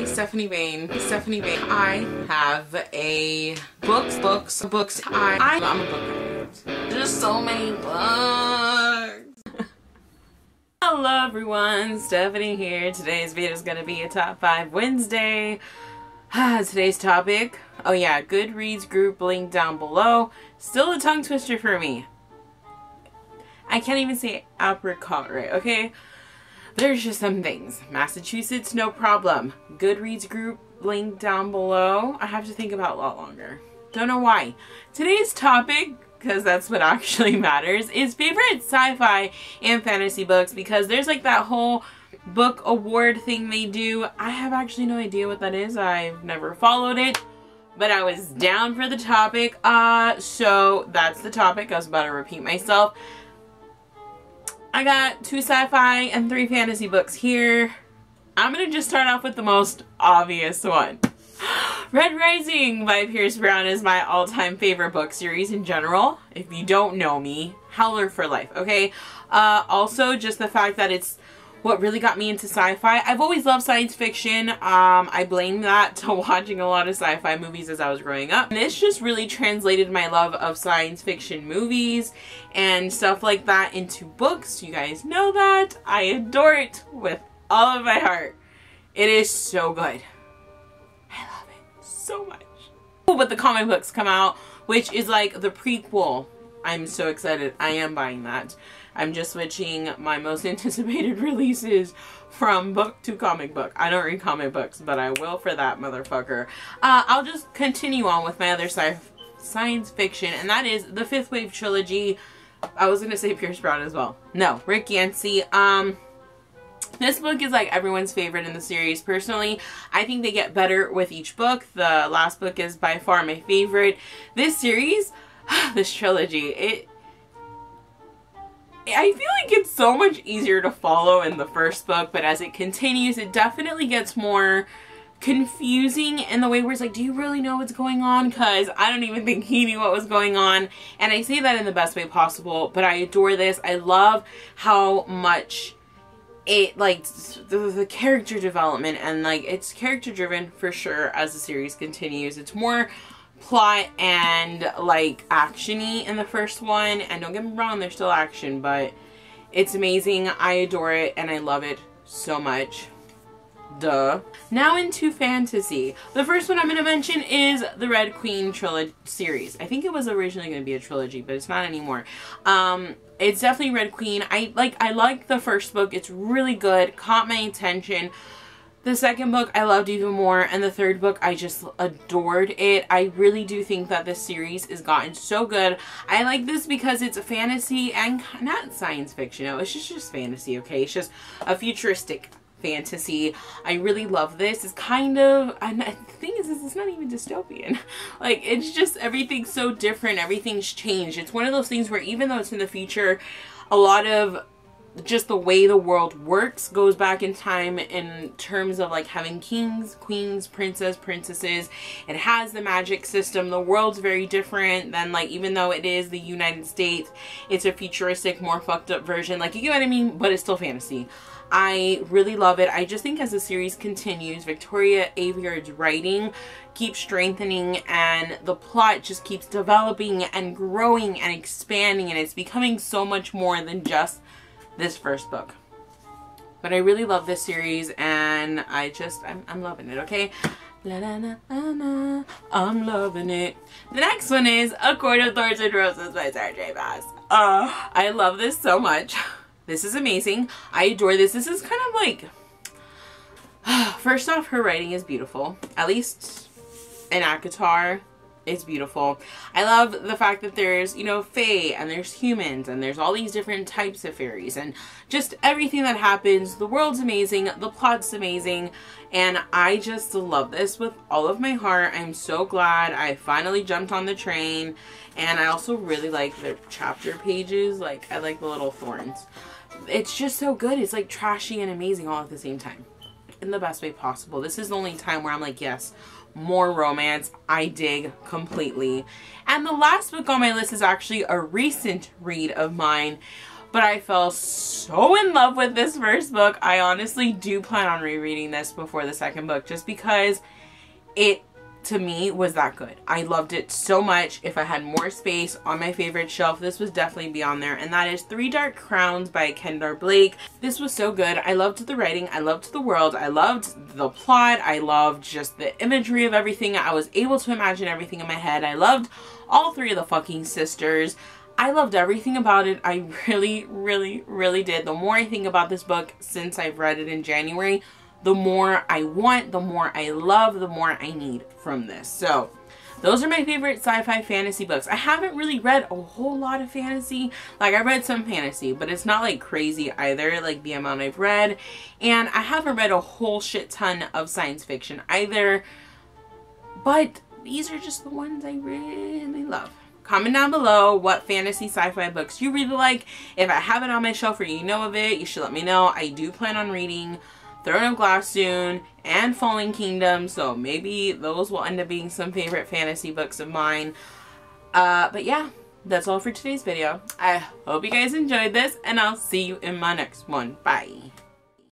Stephanie Bain, I have a books. I'm a book nerd. There's so many books. Hello everyone, Stephanie here. Today's video is going to be a top 5 Wednesday. Today's topic, oh yeah, Goodreads group link down below. Still a tongue twister for me. I can't even say apricot right, okay? There's just some things. Massachusetts, no problem. Goodreads group link down below. I have to think about a lot longer. Don't know why. Today's topic, because that's what actually matters, is favorite sci-fi and fantasy books, because there's like that whole book award thing they do. I have actually no idea what that is. I've never followed it, but I was down for the topic. So that's the topic. I was about to repeat myself. I got 2 sci-fi and 3 fantasy books here. I'm gonna just start off with the most obvious one. Red Rising by Pierce Brown is my all-time favorite book series in general. If you don't know me, Howler for life, okay? Also, just the fact that it's what really got me into sci-fi. I've always loved science fiction. I blame that to watching a lot of sci-fi movies as I was growing up. And this just really translated my love of science fiction movies and stuff like that into books. You guys know that. I adore it with all of my heart. It is so good. I love it so much. But the comic books come out, which is like the prequel. I'm so excited. I am buying that. I'm just switching my most anticipated releases from book to comic book. I don't read comic books, but I will for that motherfucker. I'll just continue on with my other science fiction, and that is the 5th Wave trilogy. I was going to say Pierce Brown as well. No, Rick Yancey. This book is like everyone's favorite in the series. Personally, I think they get better with each book. The last book is by far my favorite. This series, this trilogy, I feel like it's so much easier to follow in the first book, but as it continues, it definitely gets more confusing in the way where it's like, do you really know what's going on? Because I don't even think he knew what was going on. And I say that in the best way possible, but I adore this. I love how much it, like, the character development, and like, it's character driven for sure as the series continues. It's more plot and like actiony in the first one, and don't get me wrong, there's still action, but it's amazing. I adore it and I love it so much. Duh. Now into fantasy. The first one I'm going to mention is the Red Queen trilogy series. I think it was originally going to be a trilogy, but it's not anymore. It's definitely Red Queen. I like the first book. It's really good. Caught my attention. The second book I loved even more, and the third book I just adored it. I really do think that this series has gotten so good. I like this because it's a fantasy and not science fiction. No, it's just fantasy, okay? It's just a futuristic fantasy. I really love this. It's kind of, and the thing is it's not even dystopian. Like, it's just, everything's so different. Everything's changed. It's one of those things where even though it's in the future, a lot of just the way the world works goes back in time in terms of like having kings, queens, princesses. It has the magic system. The world's very different than, like, even though it is the United States, it's a futuristic, more fucked up version. Like, you get what I mean? But it's still fantasy. I really love it. I just think as the series continues, Victoria Aveyard's writing keeps strengthening and the plot just keeps developing and growing and expanding, and it's becoming so much more than just this first book. But I really love this series, and I'm loving it, okay? La, la, la, la, la. I'm loving it. The next one is A Court of Thorns and Roses by Sarah J. Maas. I love this so much. This is amazing. I adore this. This is kind of like, first off, her writing is beautiful. At least in ACOTAR, it's beautiful. I love the fact that there's, you know, fae, and there's humans, and there's all these different types of fairies, and just everything that happens. The world's amazing, the plot's amazing, and I just love this with all of my heart. I'm so glad I finally jumped on the train, and I also really like the chapter pages. Like, I like the little thorns. It's just so good. It's like trashy and amazing all at the same time, in the best way possible. This is the only time where I'm like, yes, more romance. I dig completely. And the last book on my list is actually a recent read of mine. but I fell so in love with this first book. I honestly do plan on rereading this before the second book just because it, to me, was that good. I loved it so much. If I had more space on my favorite shelf, this was definitely be on there, and that is Three Dark Crowns by Kendra Blake. This was so good. I loved the writing. I loved the world. I loved the plot. I loved just the imagery of everything. I was able to imagine everything in my head. I loved all three of the fucking sisters. I loved everything about it. I really, really, really did. The more I think about this book since I've read it in January, the more I want, the more I love, the more I need from this. So those are my favorite sci-fi fantasy books. I haven't really read a whole lot of fantasy. Like, I read some fantasy, but it's not like crazy either, like the amount I've read. And I haven't read a whole shit ton of science fiction either. But these are just the ones I really love. Comment down below what fantasy sci-fi books you really like. If I have it on my shelf or you know of it, you should let me know. I do plan on reading Throne of Glass soon and Fallen Kingdom, so maybe those will end up being some favorite fantasy books of mine. But yeah, that's all for today's video. I hope you guys enjoyed this, and I'll see you in my next one. Bye.